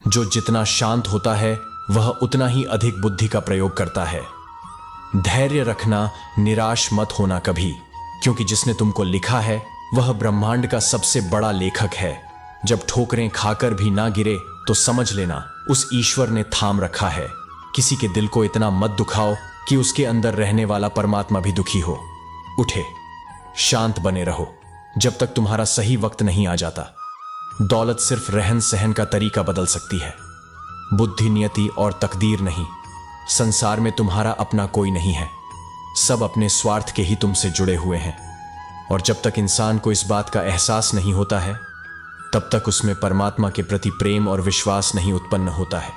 जो जितना शांत होता है वह उतना ही अधिक बुद्धि का प्रयोग करता है। धैर्य रखना, निराश मत होना कभी, क्योंकि जिसने तुमको लिखा है वह ब्रह्मांड का सबसे बड़ा लेखक है। जब ठोकरें खाकर भी ना गिरे तो समझ लेना उस ईश्वर ने थाम रखा है। किसी के दिल को इतना मत दुखाओ कि उसके अंदर रहने वाला परमात्मा भी दुखी हो। उठे, शांत बने रहो जब तक तुम्हारा सही वक्त नहीं आ जाता। दौलत सिर्फ रहन सहन का तरीका बदल सकती है, बुद्धि, नियति और तकदीर नहीं। संसार में तुम्हारा अपना कोई नहीं है, सब अपने स्वार्थ के ही तुमसे जुड़े हुए हैं। और जब तक इंसान को इस बात का एहसास नहीं होता है तब तक उसमें परमात्मा के प्रति प्रेम और विश्वास नहीं उत्पन्न होता है।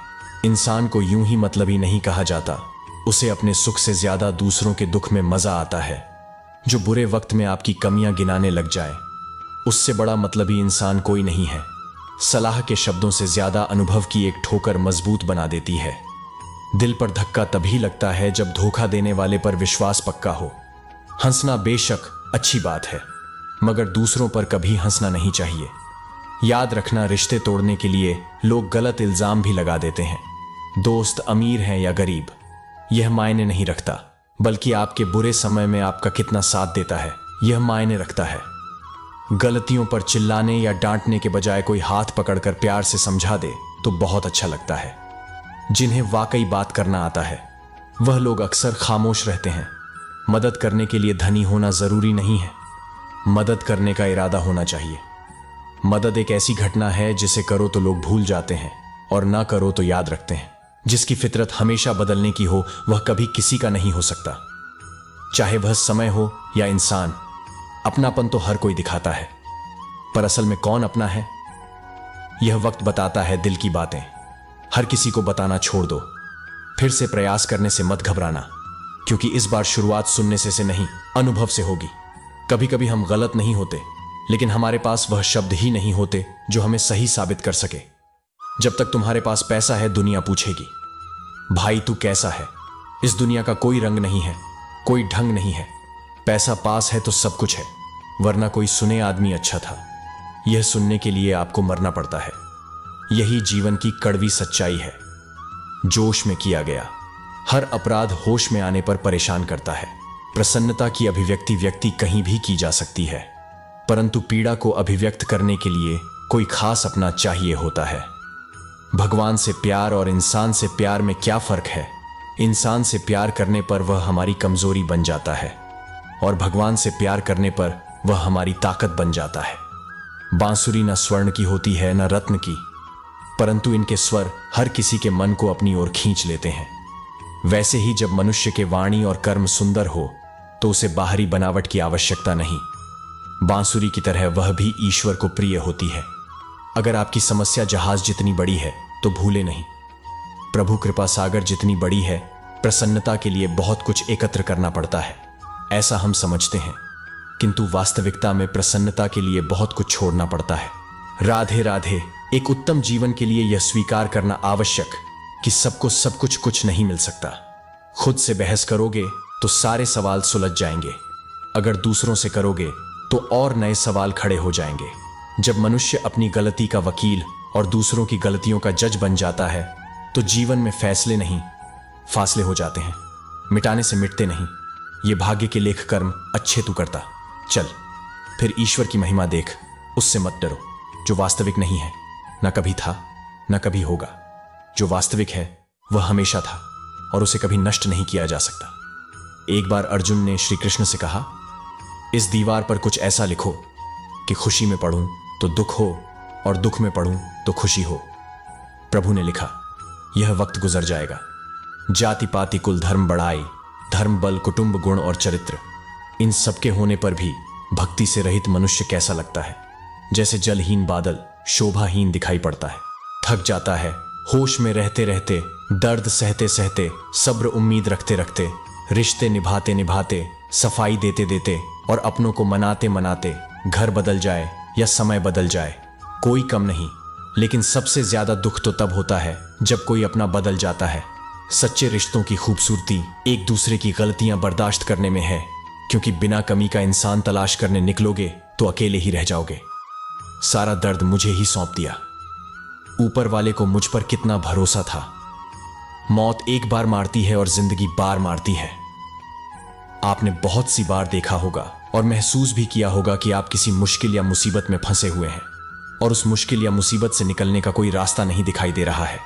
इंसान को यूं ही मतलबी नहीं कहा जाता, उसे अपने सुख से ज्यादा दूसरों के दुख में मजा आता है। जो बुरे वक्त में आपकी कमियां गिनाने लग जाए उससे बड़ा मतलबी इंसान कोई नहीं है। सलाह के शब्दों से ज्यादा अनुभव की एक ठोकर मजबूत बना देती है। दिल पर धक्का तभी लगता है जब धोखा देने वाले पर विश्वास पक्का हो। हंसना बेशक अच्छी बात है, मगर दूसरों पर कभी हंसना नहीं चाहिए। याद रखना, रिश्ते तोड़ने के लिए लोग गलत इल्जाम भी लगा देते हैं। दोस्त अमीर है या गरीब यह मायने नहीं रखता, बल्कि आपके बुरे समय में आपका कितना साथ देता है यह मायने रखता है। गलतियों पर चिल्लाने या डांटने के बजाय कोई हाथ पकड़कर प्यार से समझा दे तो बहुत अच्छा लगता है। जिन्हें वाकई बात करना आता है वह लोग अक्सर खामोश रहते हैं। मदद करने के लिए धनी होना जरूरी नहीं है, मदद करने का इरादा होना चाहिए। मदद एक ऐसी घटना है जिसे करो तो लोग भूल जाते हैं और ना करो तो याद रखते हैं। जिसकी फितरत हमेशा बदलने की हो वह कभी किसी का नहीं हो सकता। चाहे वह समय हो या इंसान, अपनापन तो हर कोई दिखाता है, पर असल में कौन अपना है यह वक्त बताता है। दिल की बातें हर किसी को बताना छोड़ दो। फिर से प्रयास करने से मत घबराना, क्योंकि इस बार शुरुआत सुनने से नहीं, अनुभव से होगी। कभी कभी हम गलत नहीं होते, लेकिन हमारे पास वह शब्द ही नहीं होते जो हमें सही साबित कर सके। जब तक तुम्हारे पास पैसा है दुनिया पूछेगी, भाई तू कैसा है। इस दुनिया का कोई रंग नहीं है, कोई ढंग नहीं है। पैसा पास है तो सब कुछ है, वरना कोई सुने आदमी अच्छा था। यह सुनने के लिए आपको मरना पड़ता है। यही जीवन की कड़वी सच्चाई है। जोश में किया गया हर अपराध होश में आने पर परेशान करता है। प्रसन्नता की अभिव्यक्ति व्यक्ति कहीं भी की जा सकती है, परंतु पीड़ा को अभिव्यक्त करने के लिए कोई खास अपना चाहिए होता है। भगवान से प्यार और इंसान से प्यार में क्या फर्क है। इंसान से प्यार करने पर वह हमारी कमजोरी बन जाता है और भगवान से प्यार करने पर वह हमारी ताकत बन जाता है। बांसुरी न स्वर्ण की होती है न रत्न की, परंतु इनके स्वर हर किसी के मन को अपनी ओर खींच लेते हैं। वैसे ही जब मनुष्य के वाणी और कर्म सुंदर हो तो उसे बाहरी बनावट की आवश्यकता नहीं। बांसुरी की तरह वह भी ईश्वर को प्रिय होती है। अगर आपकी समस्या जहाज जितनी बड़ी है तो भूले नहीं, प्रभु कृपा सागर जितनी बड़ी है। प्रसन्नता के लिए बहुत कुछ एकत्र करना पड़ता है, ऐसा हम समझते हैं, किंतु वास्तविकता में प्रसन्नता के लिए बहुत कुछ छोड़ना पड़ता है। राधे राधे। एक उत्तम जीवन के लिए यह स्वीकार करना आवश्यक कि सबको सब कुछ नहीं मिल सकता। खुद से बहस करोगे तो सारे सवाल सुलझ जाएंगे, अगर दूसरों से करोगे तो और नए सवाल खड़े हो जाएंगे। जब मनुष्य अपनी गलती का वकील और दूसरों की गलतियों का जज बन जाता है तो जीवन में फैसले नहीं, फासले हो जाते हैं। मिटाने से मिटते नहीं। ये भाग्य के लेख कर्म अच्छे तू करता चल, फिर ईश्वर की महिमा देख, उससे मत डरो। जो वास्तविक नहीं है न कभी था न कभी होगा। जो वास्तविक है वह हमेशा था और उसे कभी नष्ट नहीं किया जा सकता। एक बार अर्जुन ने श्री कृष्ण से कहा, इस दीवार पर कुछ ऐसा लिखो कि खुशी में पढ़ूं तो दुख हो और दुख में पढ़ूं तो खुशी हो। प्रभु ने लिखा, यह वक्त गुजर जाएगा। जाति पाति कुल धर्म बढ़ाई, धर्म बल कुटुंब गुण और चरित्र, इन सबके होने पर भी भक्ति से रहित मनुष्य कैसा लगता है। जैसे जलहीन बादल शोभाहीन दिखाई पड़ता है। थक जाता है, होश में रहते रहते, दर्द सहते सहते, सब्र उम्मीद रखते रखते, रिश्ते निभाते निभाते, सफाई देते देते और अपनों को मनाते मनाते घर बदल जाए या समय बदल जाए, कोई कम नहीं। लेकिन सबसे ज्यादा दुख तो तब होता है जब कोई अपना बदल जाता है। सच्चे रिश्तों की खूबसूरती एक दूसरे की गलतियां बर्दाश्त करने में है, क्योंकि बिना कमी का इंसान तलाश करने निकलोगे तो अकेले ही रह जाओगे। सारा दर्द मुझे ही सौंप दिया। ऊपर वाले को मुझ पर कितना भरोसा था। मौत एक बार मारती है और जिंदगी बार मारती है। आपने बहुत सी बार देखा होगा और महसूस भी किया होगा कि आप किसी मुश्किल या मुसीबत में फंसे हुए हैं और उस मुश्किल या मुसीबत से निकलने का कोई रास्ता नहीं दिखाई दे रहा है।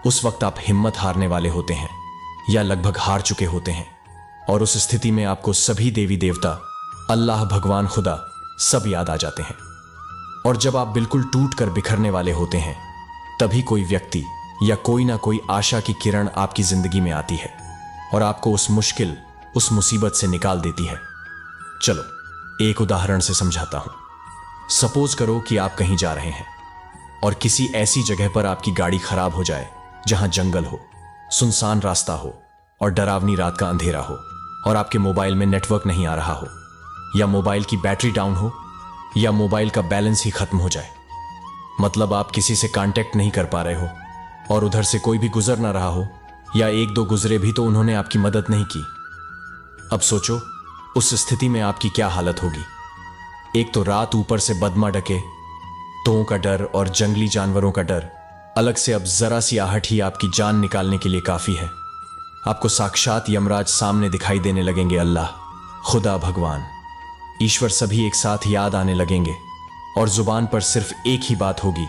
उस वक्त आप हिम्मत हारने वाले होते हैं या लगभग हार चुके होते हैं और उस स्थिति में आपको सभी देवी देवता, अल्लाह, भगवान, खुदा सब याद आ जाते हैं। और जब आप बिल्कुल टूट कर बिखरने वाले होते हैं तभी कोई व्यक्ति या कोई ना कोई आशा की किरण आपकी जिंदगी में आती है और आपको उस मुश्किल, उस मुसीबत से निकाल देती है। चलो एक उदाहरण से समझाता हूं। सपोज करो कि आप कहीं जा रहे हैं और किसी ऐसी जगह पर आपकी गाड़ी खराब हो जाए जहां जंगल हो, सुनसान रास्ता हो और डरावनी रात का अंधेरा हो और आपके मोबाइल में नेटवर्क नहीं आ रहा हो या मोबाइल की बैटरी डाउन हो या मोबाइल का बैलेंस ही खत्म हो जाए। मतलब आप किसी से कांटेक्ट नहीं कर पा रहे हो और उधर से कोई भी गुजर ना रहा हो या एक दो गुजरे भी तो उन्होंने आपकी मदद नहीं की। अब सोचो उस स्थिति में आपकी क्या हालत होगी। एक तो रात ऊपर से बदमा डके, तों का डर और जंगली जानवरों का डर, अलग से अब जरा सी आहट ही आपकी जान निकालने के लिए काफी है। आपको साक्षात यमराज सामने दिखाई देने लगेंगे। अल्लाह, खुदा, भगवान, ईश्वर सभी एक साथ याद आने लगेंगे और जुबान पर सिर्फ एक ही बात होगी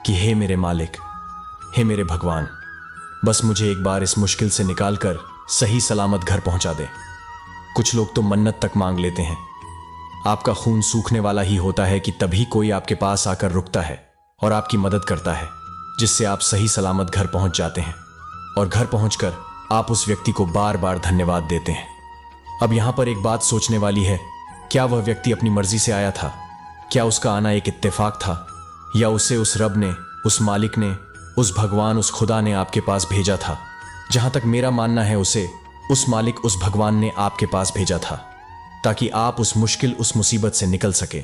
कि हे मेरे मालिक, हे मेरे भगवान, बस मुझे एक बार इस मुश्किल से निकालकर सही सलामत घर पहुंचा दे। कुछ लोग तो मन्नत तक मांग लेते हैं। आपका खून सूखने वाला ही होता है कि तभी कोई आपके पास आकर रुकता है और आपकी मदद करता है, जिससे आप सही सलामत घर पहुंच जाते हैं और घर पहुंचकर आप उस व्यक्ति को बार बार धन्यवाद देते हैं। अब यहां पर एक बात सोचने वाली है, क्या वह व्यक्ति अपनी मर्जी से आया था? क्या उसका आना एक इत्तेफाक था या उसे उस रब ने, उस मालिक ने, उस भगवान, उस खुदा ने आपके पास भेजा था? जहां तक मेरा मानना है, उसे उस मालिक, उस भगवान ने आपके पास भेजा था ताकि आप उस मुश्किल, उस मुसीबत से निकल सके,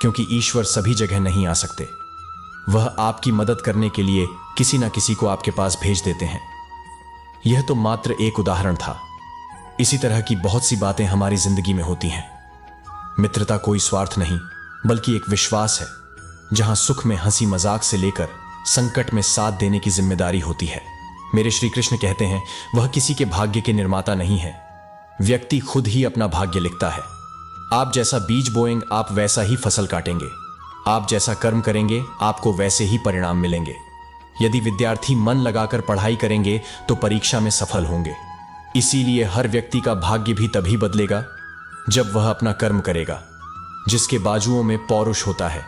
क्योंकि ईश्वर सभी जगह नहीं आ सकते। वह आपकी मदद करने के लिए किसी ना किसी को आपके पास भेज देते हैं। यह तो मात्र एक उदाहरण था। इसी तरह की बहुत सी बातें हमारी जिंदगी में होती हैं। मित्रता कोई स्वार्थ नहीं बल्कि एक विश्वास है, जहां सुख में हंसी मजाक से लेकर संकट में साथ देने की जिम्मेदारी होती है। मेरे श्री कृष्ण कहते हैं, वह किसी के भाग्य के निर्माता नहीं है, व्यक्ति खुद ही अपना भाग्य लिखता है। आप जैसा बीज बोएंगे आप वैसा ही फसल काटेंगे, आप जैसा कर्म करेंगे आपको वैसे ही परिणाम मिलेंगे। यदि विद्यार्थी मन लगाकर पढ़ाई करेंगे तो परीक्षा में सफल होंगे। इसीलिए हर व्यक्ति का भाग्य भी तभी बदलेगा जब वह अपना कर्म करेगा। जिसके बाजुओं में पौरुष होता है,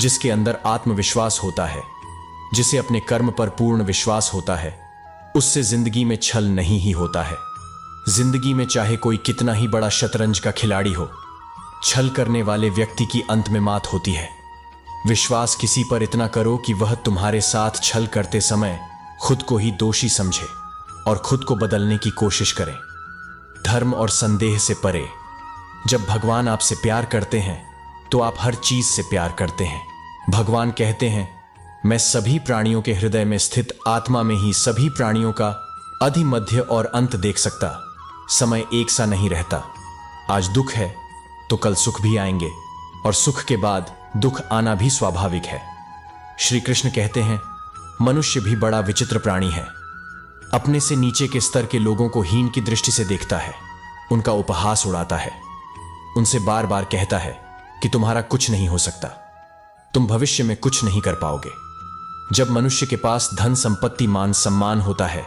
जिसके अंदर आत्मविश्वास होता है, जिसे अपने कर्म पर पूर्ण विश्वास होता है, उससे जिंदगी में छल नहीं ही होता है। जिंदगी में चाहे कोई कितना ही बड़ा शतरंज का खिलाड़ी हो, छल करने वाले व्यक्ति की अंत में मात होती है। विश्वास किसी पर इतना करो कि वह तुम्हारे साथ छल करते समय खुद को ही दोषी समझे और खुद को बदलने की कोशिश करे। धर्म और संदेह से परे। जब भगवान आपसे प्यार करते हैं तो आप हर चीज से प्यार करते हैं। भगवान कहते हैं, मैं सभी प्राणियों के हृदय में स्थित आत्मा में ही सभी प्राणियों का आदि, मध्य और अंत देख सकता। समय एक सा नहीं रहता। आज दुख है तो कल सुख भी आएंगे और सुख के बाद दुख आना भी स्वाभाविक है। श्री कृष्ण कहते हैं, मनुष्य भी बड़ा विचित्र प्राणी है। अपने से नीचे के स्तर के लोगों को हीन की दृष्टि से देखता है, उनका उपहास उड़ाता है, उनसे बार बार कहता है कि तुम्हारा कुछ नहीं हो सकता, तुम भविष्य में कुछ नहीं कर पाओगे। जब मनुष्य के पास धन, संपत्ति, मान, सम्मान होता है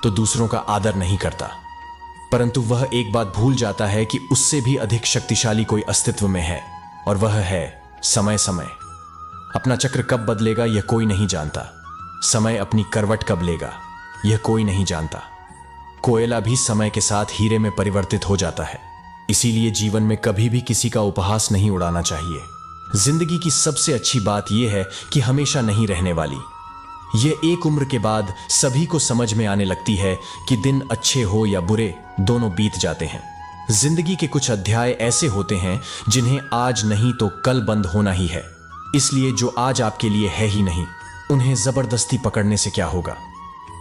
तो दूसरों का आदर नहीं करता, परंतु वह एक बात भूल जाता है कि उससे भी अधिक शक्तिशाली कोई अस्तित्व में है और वह है समय। समय अपना चक्र कब बदलेगा यह कोई नहीं जानता। समय अपनी करवट कब लेगा यह कोई नहीं जानता। कोयला भी समय के साथ हीरे में परिवर्तित हो जाता है। इसीलिए जीवन में कभी भी किसी का उपहास नहीं उड़ाना चाहिए। जिंदगी की सबसे अच्छी बात यह है कि हमेशा नहीं रहने वाली। यह एक उम्र के बाद सभी को समझ में आने लगती है कि दिन अच्छे हो या बुरे, दोनों बीत जाते हैं। जिंदगी के कुछ अध्याय ऐसे होते हैं जिन्हें आज नहीं तो कल बंद होना ही है। इसलिए जो आज आपके लिए है ही नहीं, उन्हें जबरदस्ती पकड़ने से क्या होगा।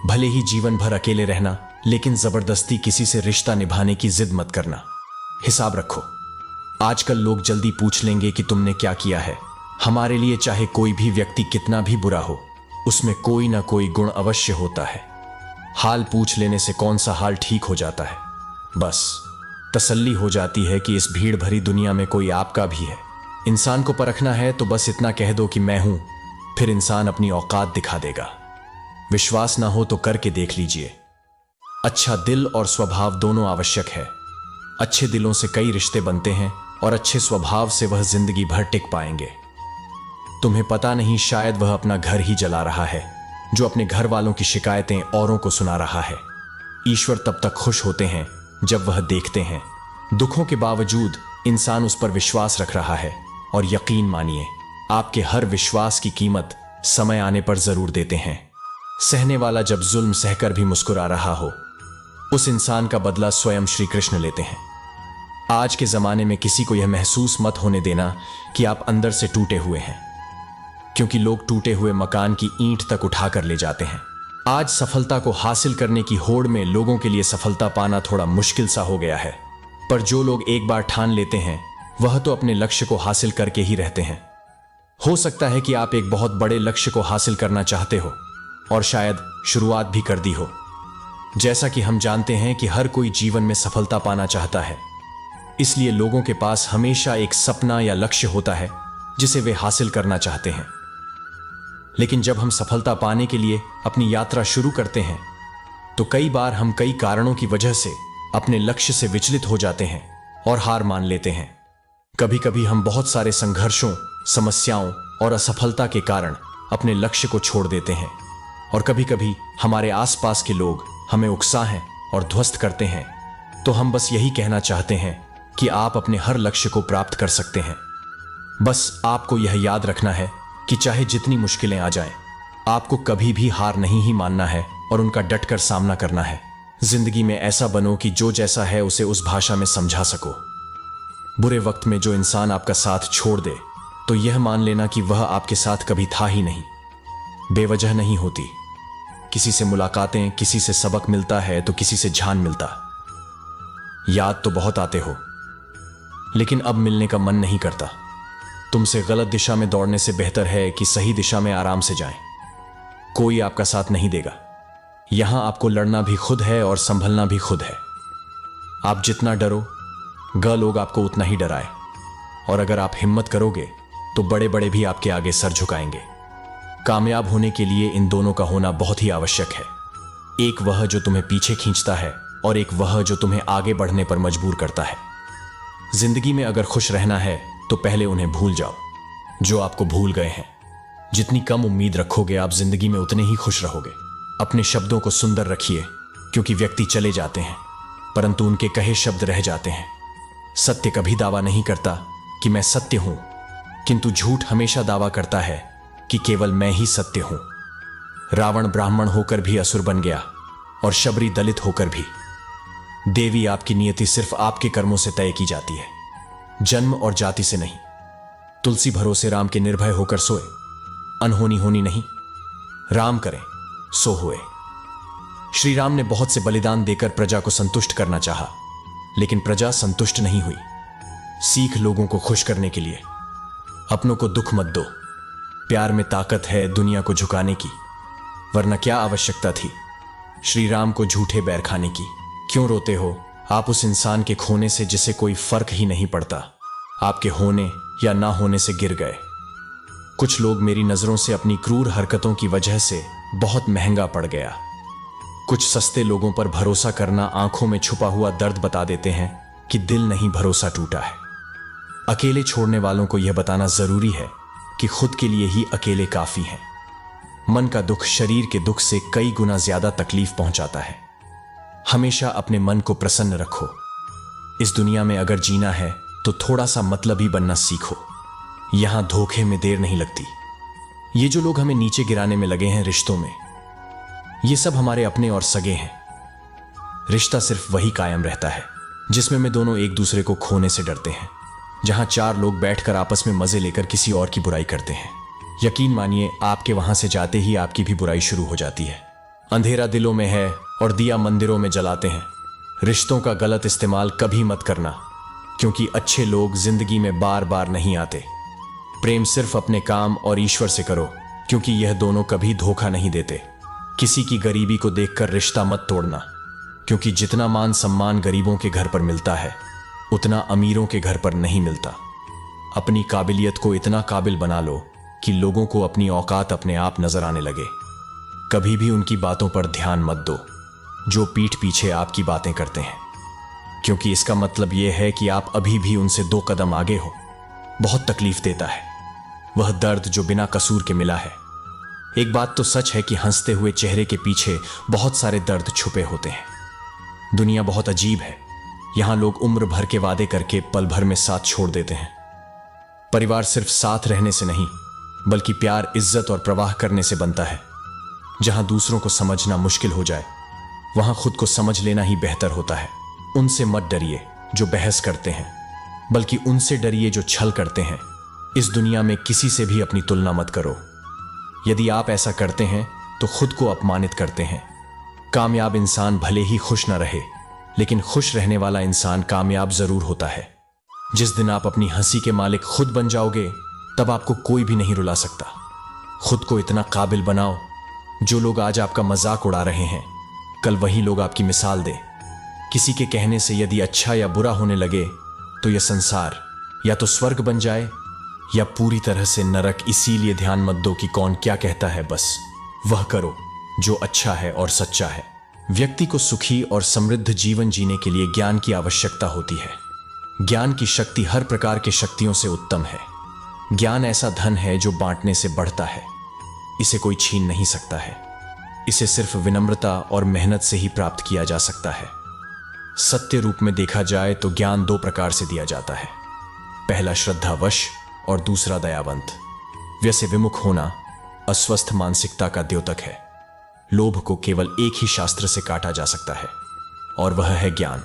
भले ही जीवन भर अकेले रहना, लेकिन जबरदस्ती किसी से रिश्ता निभाने की जिद मत करना। हिसाब रखो। आजकल लोग जल्दी पूछ लेंगे कि तुमने क्या किया है। हमारे लिए चाहे कोई भी व्यक्ति कितना भी बुरा हो, उसमें कोई ना कोई गुण अवश्य होता है। हाल पूछ लेने से कौन सा हाल ठीक हो जाता है। बस तसल्ली हो जाती है कि इस भीड़ भरी दुनिया में कोई आपका भी है। इंसान को परखना है तो बस इतना कह दो कि मैं हूं, फिर इंसान अपनी औकात दिखा देगा। विश्वास ना हो तो करके देख लीजिए। अच्छा दिल और स्वभाव दोनों आवश्यक है। अच्छे दिलों से कई रिश्ते बनते हैं और अच्छे स्वभाव से वह जिंदगी भर टिक पाएंगे। तुम्हें पता नहीं, शायद वह अपना घर ही जला रहा है जो अपने घर वालों की शिकायतें औरों को सुना रहा है। ईश्वर तब तक खुश होते हैं जब वह देखते हैं दुखों के बावजूद इंसान उस पर विश्वास रख रहा है। और यकीन मानिए, आपके हर विश्वास की कीमत समय आने पर जरूर देते हैं। सहने वाला जब जुल्म सहकर भी मुस्कुरा रहा हो, उस इंसान का बदला स्वयं श्री कृष्ण लेते हैं। आज के जमाने में किसी को यह महसूस मत होने देना कि आप अंदर से टूटे हुए हैं, क्योंकि लोग टूटे हुए मकान की ईंट तक उठाकर ले जाते हैं। आज सफलता को हासिल करने की होड़ में लोगों के लिए सफलता पाना थोड़ा मुश्किल सा हो गया है, पर जो लोग एक बार ठान लेते हैं वह तो अपने लक्ष्य को हासिल करके ही रहते हैं। हो सकता है कि आप एक बहुत बड़े लक्ष्य को हासिल करना चाहते हो और शायद शुरुआत भी कर दी हो। जैसा कि हम जानते हैं कि हर कोई जीवन में सफलता पाना चाहता है, इसलिए लोगों के पास हमेशा एक सपना या लक्ष्य होता है जिसे वे हासिल करना चाहते हैं। लेकिन जब हम सफलता पाने के लिए अपनी यात्रा शुरू करते हैं तो कई बार हम कई कारणों की वजह से अपने लक्ष्य से विचलित हो जाते हैं और हार मान लेते हैं। कभी कभी हम बहुत सारे संघर्षों, समस्याओं और असफलता के कारण अपने लक्ष्य को छोड़ देते हैं, और कभी कभी हमारे आसपास के लोग हमें उकसाएं और ध्वस्त करते हैं। तो हम बस यही कहना चाहते हैं कि आप अपने हर लक्ष्य को प्राप्त कर सकते हैं। बस आपको यह याद रखना है कि चाहे जितनी मुश्किलें आ जाएं, आपको कभी भी हार नहीं ही मानना है और उनका डटकर सामना करना है। जिंदगी में ऐसा बनो कि जो जैसा है उसे उस भाषा में समझा सको। बुरे वक्त में जो इंसान आपका साथ छोड़ दे तो यह मान लेना कि वह आपके साथ कभी था ही नहीं। बेवजह नहीं होती। किसी से मुलाकातें, किसी से सबक मिलता है तो किसी से जान मिलता। याद तो बहुत आते हो, लेकिन अब मिलने का मन नहीं करता। तुमसे गलत दिशा में दौड़ने से बेहतर है कि सही दिशा में आराम से जाएं। कोई आपका साथ नहीं देगा। यहां आपको लड़ना भी खुद है और संभलना भी खुद है। आप जितना डरो, लोग आपको उतना ही डराए, और अगर आप हिम्मत करोगे तो बड़े बड़े भी आपके आगे सर झुकाएंगे। कामयाब होने के लिए इन दोनों का होना बहुत ही आवश्यक है। एक वह जो तुम्हें पीछे खींचता है और एक वह जो तुम्हें आगे बढ़ने पर मजबूर करता है। जिंदगी में अगर खुश रहना है तो पहले उन्हें भूल जाओ जो आपको भूल गए हैं। जितनी कम उम्मीद रखोगे आप जिंदगी में उतने ही खुश रहोगे। अपने शब्दों को सुंदर रखिए, क्योंकि व्यक्ति चले जाते हैं परंतु उनके कहे शब्द रह जाते हैं। सत्य कभी दावा नहीं करता कि मैं सत्य हूं, किंतु झूठ हमेशा दावा करता है कि केवल मैं ही सत्य हूं। रावण ब्राह्मण होकर भी असुर बन गया और शबरी दलित होकर भी। देवी आपकी नियति सिर्फ आपके कर्मों से तय की जाती है, जन्म और जाति से नहीं। तुलसी भरोसे राम के निर्भय होकर सोए, अनहोनी होनी नहीं। राम करें सो होए। श्री राम ने बहुत से बलिदान देकर प्रजा को संतुष्ट करना चाहा, लेकिन प्रजा संतुष्ट नहीं हुई। सीख लोगों को खुश करने के लिए। अपनों को दुख मत दो। प्यार में ताकत है दुनिया को झुकाने की, वरना क्या आवश्यकता थी श्री राम को झूठे बैर खाने की। क्यों रोते हो आप उस इंसान के खोने से जिसे कोई फर्क ही नहीं पड़ता। आपके होने या ना होने से गिर गए। कुछ लोग मेरी नजरों से अपनी क्रूर हरकतों की वजह से बहुत महंगा पड़ गया। कुछ सस्ते लोगों पर भरोसा करना आंखों में छुपा हुआ दर्द बता देते हैं कि दिल नहीं, भरोसा टूटा है। अकेले छोड़ने वालों को यह बताना जरूरी है कि खुद के लिए ही अकेले काफी हैं। मन का दुख शरीर के दुख से कई गुना ज्यादा तकलीफ पहुंचाता है। हमेशा अपने मन को प्रसन्न रखो। इस दुनिया में अगर जीना है तो थोड़ा सा मतलबी बनना सीखो। यहां धोखे में देर नहीं लगती। ये जो लोग हमें नीचे गिराने में लगे हैं रिश्तों में, ये सब हमारे अपने और सगे हैं। रिश्ता सिर्फ वही कायम रहता है जिसमें में दोनों एक दूसरे को खोने से डरते हैं। जहां चार लोग बैठकर आपस में मजे लेकर किसी और की बुराई करते हैं, यकीन मानिए आपके वहां से जाते ही आपकी भी बुराई शुरू हो जाती है। अंधेरा दिलों में है और दिया मंदिरों में जलाते हैं। रिश्तों का गलत इस्तेमाल कभी मत करना, क्योंकि अच्छे लोग जिंदगी में बार बार नहीं आते। प्रेम सिर्फ अपने काम और ईश्वर से करो, क्योंकि यह दोनों कभी धोखा नहीं देते। किसी की गरीबी को देखकर रिश्ता मत तोड़ना, क्योंकि जितना मान सम्मान गरीबों के घर पर मिलता है उतना अमीरों के घर पर नहीं मिलता। अपनी काबिलियत को इतना काबिल बना लो कि लोगों को अपनी औकात अपने आप नजर आने लगे। कभी भी उनकी बातों पर ध्यान मत दो जो पीठ पीछे आपकी बातें करते हैं, क्योंकि इसका मतलब यह है कि आप अभी भी उनसे 2 कदम आगे हो। बहुत तकलीफ देता है वह दर्द जो बिना कसूर के मिला है। एक बात तो सच है कि हंसते हुए चेहरे के पीछे बहुत सारे दर्द छुपे होते हैं। दुनिया बहुत अजीब है। यहां लोग उम्र भर के वादे करके पल भर में साथ छोड़ देते हैं। परिवार सिर्फ साथ रहने से नहीं बल्कि प्यार, इज्जत और प्रवाह करने से बनता है। जहां दूसरों को समझना मुश्किल हो जाए वहां खुद को समझ लेना ही बेहतर होता है। उनसे मत डरिए जो बहस करते हैं, बल्कि उनसे डरिए जो छल करते हैं। इस दुनिया में किसी से भी अपनी तुलना मत करो। यदि आप ऐसा करते हैं तो खुद को अपमानित करते हैं। कामयाब इंसान भले ही खुश न रहे, लेकिन खुश रहने वाला इंसान कामयाब जरूर होता है। जिस दिन आप अपनी हंसी के मालिक खुद बन जाओगे तब आपको कोई भी नहीं रुला सकता। खुद को इतना काबिल बनाओ जो लोग आज आपका मजाक उड़ा रहे हैं कल वही लोग आपकी मिसाल दें। किसी के कहने से यदि अच्छा या बुरा होने लगे तो यह संसार या तो स्वर्ग बन जाए या पूरी तरह से नरक। इसीलिए ध्यान मत दो कि कौन क्या कहता है, बस वह करो जो अच्छा है और सच्चा है। व्यक्ति को सुखी और समृद्ध जीवन जीने के लिए ज्ञान की आवश्यकता होती है। ज्ञान की शक्ति हर प्रकार की शक्तियों से उत्तम है। ज्ञान ऐसा धन है जो बांटने से बढ़ता है। इसे कोई छीन नहीं सकता है। इसे सिर्फ विनम्रता और मेहनत से ही प्राप्त किया जा सकता है। सत्य रूप में देखा जाए तो ज्ञान 2 प्रकार से दिया जाता है। पहला श्रद्धावश और दूसरा दयावंत। व्यय विमुख होना अस्वस्थ मानसिकता का द्योतक है। लोभ को केवल एक ही शास्त्र से काटा जा सकता है और वह है ज्ञान।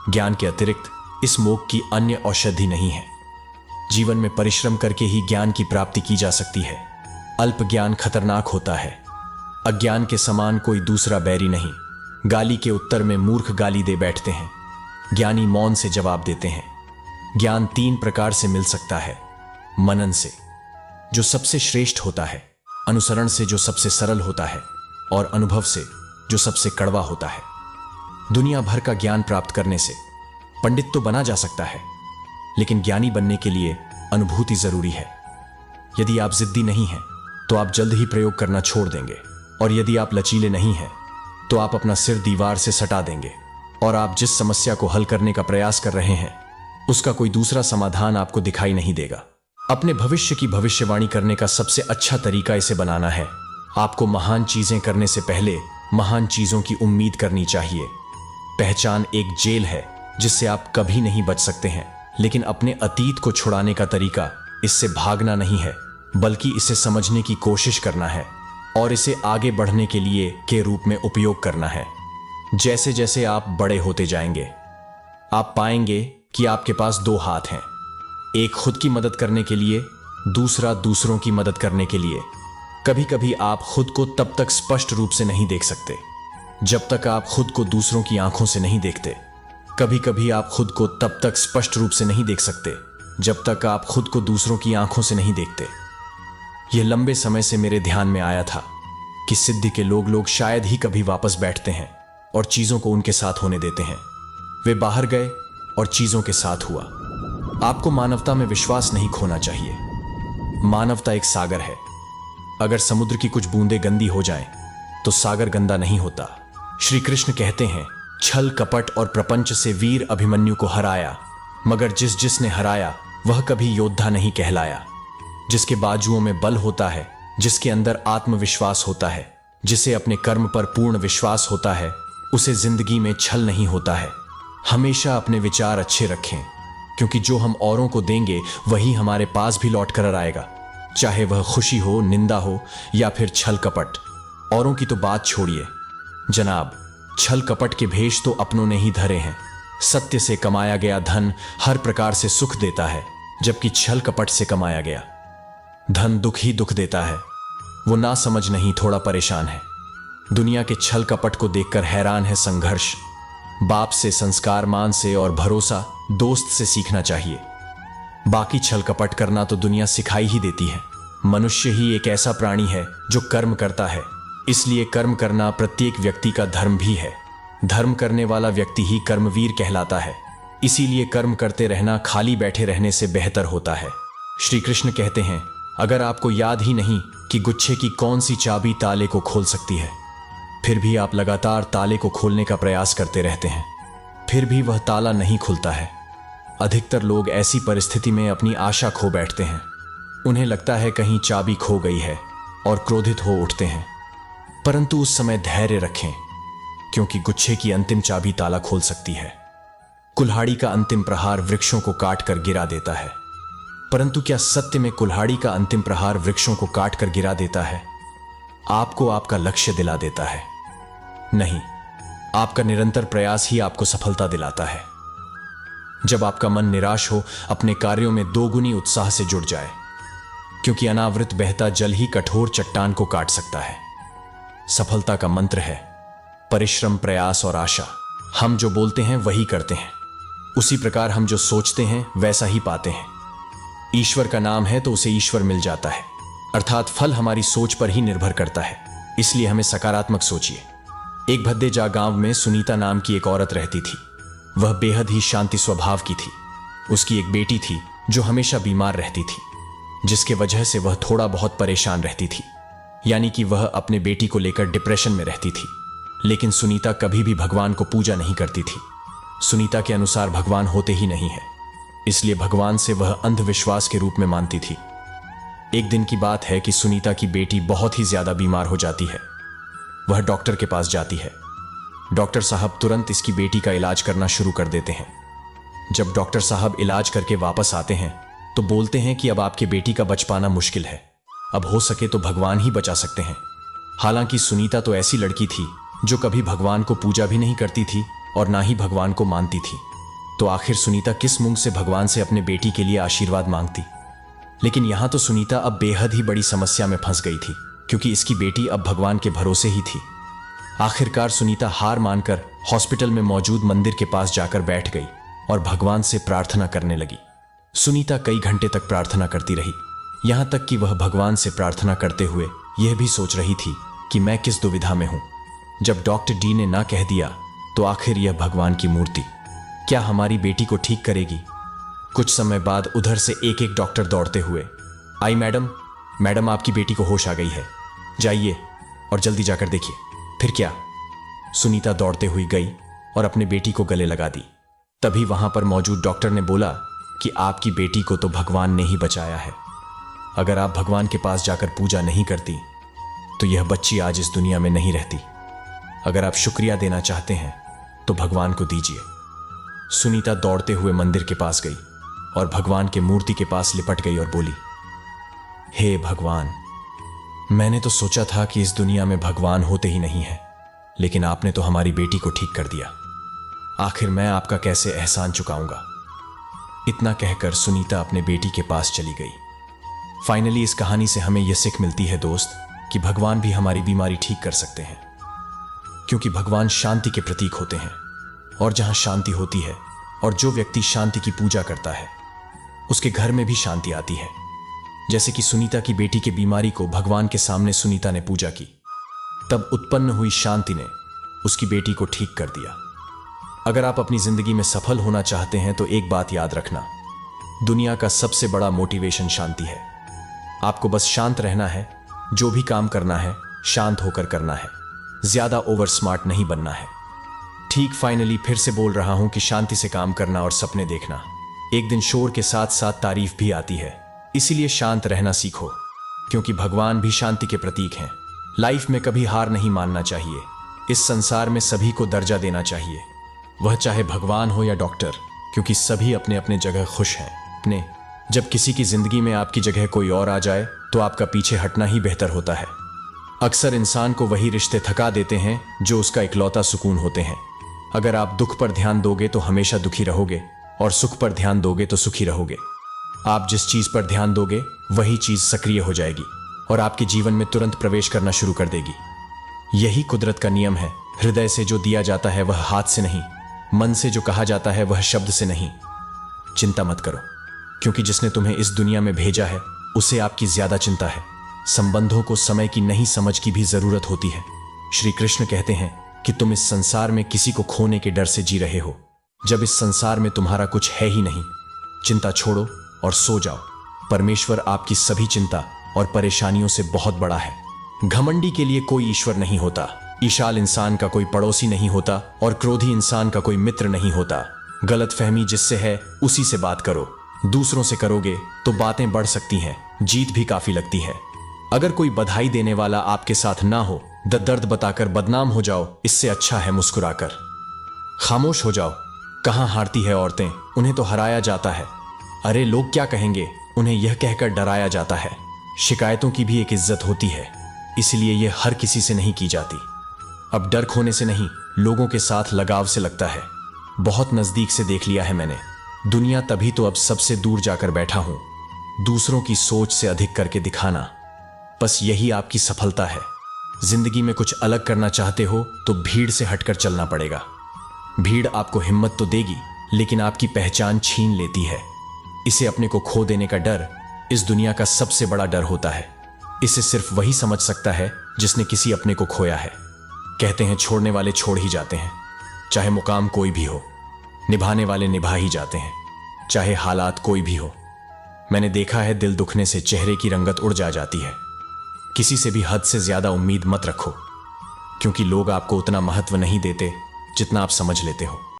ज्ञान के अतिरिक्त इस मोग की अन्य औषधि नहीं है। जीवन में परिश्रम करके ही ज्ञान की प्राप्ति की जा सकती है। अल्प ज्ञान खतरनाक होता है। अज्ञान के समान कोई दूसरा बैरी नहीं। गाली के उत्तर में मूर्ख गाली दे बैठते हैं, ज्ञानी मौन से जवाब देते हैं। ज्ञान 3 प्रकार से मिल सकता है। मनन से जो सबसे श्रेष्ठ होता है, अनुसरण से जो सबसे सरल होता है और अनुभव से जो सबसे कड़वा होता है। दुनिया भर का ज्ञान प्राप्त करने से पंडित तो बना जा सकता है, लेकिन ज्ञानी बनने के लिए अनुभूति जरूरी है। यदि आप जिद्दी नहीं हैं तो आप जल्द ही प्रयोग करना छोड़ देंगे, और यदि आप लचीले नहीं हैं तो आप अपना सिर दीवार से सटा देंगे और आप जिस समस्या को हल करने का प्रयास कर रहे हैं उसका कोई दूसरा समाधान आपको दिखाई नहीं देगा। अपने भविष्य की भविष्यवाणी करने का सबसे अच्छा तरीका इसे बनाना है। आपको महान चीजें करने से पहले महान चीजों की उम्मीद करनी चाहिए। पहचान एक जेल है जिससे आप कभी नहीं बच सकते हैं, लेकिन अपने अतीत को छुड़ाने का तरीका इससे भागना नहीं है बल्कि इसे समझने की कोशिश करना है और इसे आगे बढ़ने के लिए के रूप में उपयोग करना है। जैसे जैसे आप बड़े होते जाएंगे आप पाएंगे कि आपके पास 2 हाथ हैं, एक खुद की मदद करने के लिए, दूसरा दूसरों की मदद करने के लिए। कभी कभी आप खुद को तब तक स्पष्ट रूप से नहीं देख सकते जब तक आप खुद को दूसरों की आंखों से नहीं देखते। कभी कभी आप खुद को तब तक स्पष्ट रूप से नहीं देख सकते जब तक आप खुद को दूसरों की आंखों से नहीं देखते। यह लंबे समय से मेरे ध्यान में आया था कि सिद्धि के लोग शायद ही कभी वापस बैठते हैं और चीजों को उनके साथ होने देते हैं। वे बाहर गए और चीजों के साथ हुआ। आपको मानवता में विश्वास नहीं खोना चाहिए। मानवता एक सागर है। अगर समुद्र की कुछ बूंदें गंदी हो जाएं, तो सागर गंदा नहीं होता। श्री कृष्ण कहते हैं, छल कपट और प्रपंच से वीर अभिमन्यु को हराया, मगर जिसने हराया वह कभी योद्धा नहीं कहलाया। जिसके बाजुओं में बल होता है, जिसके अंदर आत्मविश्वास होता है, जिसे अपने कर्म पर पूर्ण विश्वास होता है, उसे जिंदगी में छल नहीं होता है। हमेशा अपने विचार अच्छे रखें, क्योंकि जो हम औरों को देंगे वही हमारे पास भी लौट कर आएगा, चाहे वह खुशी हो, निंदा हो या फिर छल कपट। औरों की तो बात छोड़िए जनाब, छल कपट के भेष तो अपनों ने ही धरे हैं। सत्य से कमाया गया धन हर प्रकार से सुख देता है, जबकि छल कपट से कमाया गया धन दुख ही दुख देता है। वो ना समझ नहीं, थोड़ा परेशान है। दुनिया के छल कपट को देखकर हैरान है संघर्ष। बाप से, संस्कार, मान से और भरोसा दोस्त से सीखना चाहिए। बाकी छल कपट करना तो दुनिया सिखाई ही देती है, मनुष्य ही एक ऐसा प्राणी है जो कर्म करता है, इसलिए कर्म करना प्रत्येक व्यक्ति का धर्म भी है। धर्म करने वाला व्यक्ति ही कर्मवीर कहलाता है। इसीलिए कर्म करते रहना खाली बैठे रहने से बेहतर होता है। श्री कृष्ण कहते हैं, अगर आपको याद ही नहीं कि गुच्छे की कौन सी चाबी ताले को खोल सकती है, फिर भी आप लगातार ताले को खोलने का प्रयास करते रहते हैं, फिर भी वह ताला नहीं खुलता है। अधिकतर लोग ऐसी परिस्थिति में अपनी आशा खो बैठते हैं। उन्हें लगता है कहीं चाबी खो गई है और क्रोधित हो उठते हैं। परंतु उस समय धैर्य रखें, क्योंकि गुच्छे की अंतिम चाबी ताला खोल सकती है। कुल्हाड़ी का अंतिम प्रहार वृक्षों को काट कर गिरा देता है, परंतु क्या सत्य में कुल्हाड़ी का अंतिम प्रहार वृक्षों को काट कर गिरा देता है? आपको आपका लक्ष्य दिला देता है? नहीं, आपका निरंतर प्रयास ही आपको सफलता दिलाता है। जब आपका मन निराश हो, अपने कार्यों में दोगुनी उत्साह से जुड़ जाए, क्योंकि अनावृत बहता जल ही कठोर चट्टान को काट सकता है। सफलता का मंत्र है परिश्रम, प्रयास और आशा। हम जो बोलते हैं वही करते हैं, उसी प्रकार हम जो सोचते हैं वैसा ही पाते हैं। ईश्वर का नाम है तो उसे ईश्वर मिल जाता है, अर्थात फल हमारी सोच पर ही निर्भर करता है। इसलिए हमें सकारात्मक सोचिए। एक भद्देजा गांव में सुनीता नाम की एक औरत रहती थी। वह बेहद ही शांति स्वभाव की थी। उसकी एक बेटी थी जो हमेशा बीमार रहती थी, जिसके वजह से वह थोड़ा बहुत परेशान रहती थी, यानी कि वह अपने बेटी को लेकर डिप्रेशन में रहती थी। लेकिन सुनीता कभी भी भगवान को पूजा नहीं करती थी। सुनीता के अनुसार भगवान होते ही नहीं है, इसलिए भगवान से वह अंधविश्वास के रूप में मानती थी। एक दिन की बात है कि सुनीता की बेटी बहुत ही ज्यादा बीमार हो जाती है। वह डॉक्टर के पास जाती है। डॉक्टर साहब तुरंत इसकी बेटी का इलाज करना शुरू कर देते हैं। जब डॉक्टर साहब इलाज करके वापस आते हैं तो बोलते हैं कि अब आपके बेटी का बच पाना मुश्किल है, अब हो सके तो भगवान ही बचा सकते हैं। हालांकि सुनीता तो ऐसी लड़की थी जो कभी भगवान को पूजा भी नहीं करती थी और ना ही भगवान को मानती थी। तो आखिर सुनीता किस मुंह से भगवान से अपने बेटी के लिए आशीर्वाद मांगती? लेकिन यहां तो सुनीता अब बेहद ही बड़ी समस्या में फंस गई थी, क्योंकि इसकी बेटी अब भगवान के भरोसे ही थी। आखिरकार सुनीता हार मानकर हॉस्पिटल में मौजूद मंदिर के पास जाकर बैठ गई और भगवान से प्रार्थना करने लगी। सुनीता कई घंटे तक प्रार्थना करती रही, यहां तक कि वह भगवान से प्रार्थना करते हुए यह भी सोच रही थी कि मैं किस दुविधा में हूं। जब डॉक्टर डी ने ना कह दिया तो आखिर यह भगवान की मूर्ति क्या हमारी बेटी को ठीक करेगी? कुछ समय बाद उधर से एक एक डॉक्टर दौड़ते हुए आई। मैडम आपकी बेटी को होश आ गई है, जाइए और जल्दी जाकर देखिए। फिर क्या? सुनीता दौड़ते हुई गई और अपने बेटी को गले लगा दी। तभी वहां पर मौजूद डॉक्टर ने बोला कि आपकी बेटी को तो भगवान ने ही बचाया है। अगर आप भगवान के पास जाकर पूजा नहीं करती तो यह बच्ची आज इस दुनिया में नहीं रहती। अगर आप शुक्रिया देना चाहते हैं तो भगवान को दीजिए। सुनीता दौड़ते हुए मंदिर के पास गई और भगवान के मूर्ति के पास लिपट गई और बोली, हे भगवान, मैंने तो सोचा था कि इस दुनिया में भगवान होते ही नहीं है, लेकिन आपने तो हमारी बेटी को ठीक कर दिया। आखिर मैं आपका कैसे एहसान चुकाऊंगा? इतना कहकर सुनीता अपने बेटी के पास चली गई। फाइनली इस कहानी से हमें यह सीख मिलती है दोस्त कि भगवान भी हमारी बीमारी ठीक कर सकते हैं, क्योंकि भगवान शांति के प्रतीक होते हैं। और जहां शांति होती है और जो व्यक्ति शांति की पूजा करता है उसके घर में भी शांति आती है। जैसे कि सुनीता की बेटी की बीमारी को भगवान के सामने सुनीता ने पूजा की, तब उत्पन्न हुई शांति ने उसकी बेटी को ठीक कर दिया। अगर आप अपनी जिंदगी में सफल होना चाहते हैं तो एक बात याद रखना, दुनिया का सबसे बड़ा मोटिवेशन शांति है। आपको बस शांत रहना है, जो भी काम करना है शांत होकर करना है, ज्यादा ओवर स्मार्ट नहीं बनना है। ठीक फाइनली फिर से बोल रहा हूं कि शांति से काम करना और सपने देखना। एक दिन शोर के साथ साथ तारीफ भी आती है, इसीलिए शांत रहना सीखो, क्योंकि भगवान भी शांति के प्रतीक हैं। लाइफ में कभी हार नहीं मानना चाहिए। इस संसार में सभी को दर्जा देना चाहिए, वह चाहे भगवान हो या डॉक्टर, क्योंकि सभी अपने अपने जगह खुश हैं। जब किसी की जिंदगी में आपकी जगह कोई और आ जाए तो आपका पीछे हटना ही बेहतर होता है। अक्सर इंसान को वही रिश्ते थका देते हैं जो उसका इकलौता सुकून होते हैं। अगर आप दुख पर ध्यान दोगे तो हमेशा दुखी रहोगे, और सुख पर ध्यान दोगे तो सुखी रहोगे। आप जिस चीज पर ध्यान दोगे वही चीज सक्रिय हो जाएगी और आपके जीवन में तुरंत प्रवेश करना शुरू कर देगी। यही कुदरत का नियम है। हृदय से जो दिया जाता है वह हाथ से नहीं, मन से जो कहा जाता है वह शब्द से नहीं। चिंता मत करो, क्योंकि जिसने तुम्हें इस दुनिया में भेजा है उसे आपकी ज्यादा चिंता है। संबंधों को समय की नहीं समझ की भी जरूरत होती है। श्री कृष्ण कहते हैं कि तुम इस संसार में किसी को खोने के डर से जी रहे हो, जब इस संसार में तुम्हारा कुछ है ही नहीं। चिंता छोड़ो और सो जाओ। परमेश्वर आपकी सभी चिंता और परेशानियों से बहुत बड़ा है। घमंडी के लिए कोई ईश्वर नहीं होता, ईशाल इंसान का कोई पड़ोसी नहीं होता और क्रोधी इंसान का कोई मित्र नहीं होता। गलतफहमी जिससे है उसी से बात करो। दूसरों से करोगे तो बातें बढ़ सकती हैं, जीत भी काफी लगती है। अगर कोई बधाई देने वाला आपके साथ ना हो, दर्द बताकर बदनाम हो जाओ, इससे अच्छा है मुस्कुराकर। खामोश हो जाओ। कहां हारती है औरतें, उन्हें तो हराया जाता है। अरे लोग क्या कहेंगे, उन्हें यह कहकर डराया जाता है। शिकायतों की भी एक इज्जत होती है, इसलिए यह हर किसी से नहीं की जाती। अब डर खोने से नहीं, लोगों के साथ लगाव से लगता है। बहुत नजदीक से देख लिया है मैंने। दुनिया तभी तो अब सबसे दूर जाकर बैठा हूं, दूसरों की सोच से अधिक करके दिखाना। बस यही आपकी सफलता है। जिंदगी में कुछ अलग करना चाहते हो तो भीड़ से हटकर चलना पड़ेगा। भीड़ आपको हिम्मत तो देगी, लेकिन आपकी पहचान छीन लेती है। इसे अपने को खो देने का डर इस दुनिया का सबसे बड़ा डर होता है। इसे सिर्फ वही समझ सकता है जिसने किसी अपने को खोया है। कहते हैं छोड़ने वाले छोड़ ही जाते हैं, चाहे मुकाम कोई भी हो। निभाने वाले निभा ही जाते हैं, चाहे हालात कोई भी हो। मैंने देखा है दिल दुखने से चेहरे की रंगत उड़ जाती है। किसी से भी हद से ज्यादा उम्मीद मत रखो, क्योंकि लोग आपको उतना महत्व नहीं देते जितना आप समझ लेते हो।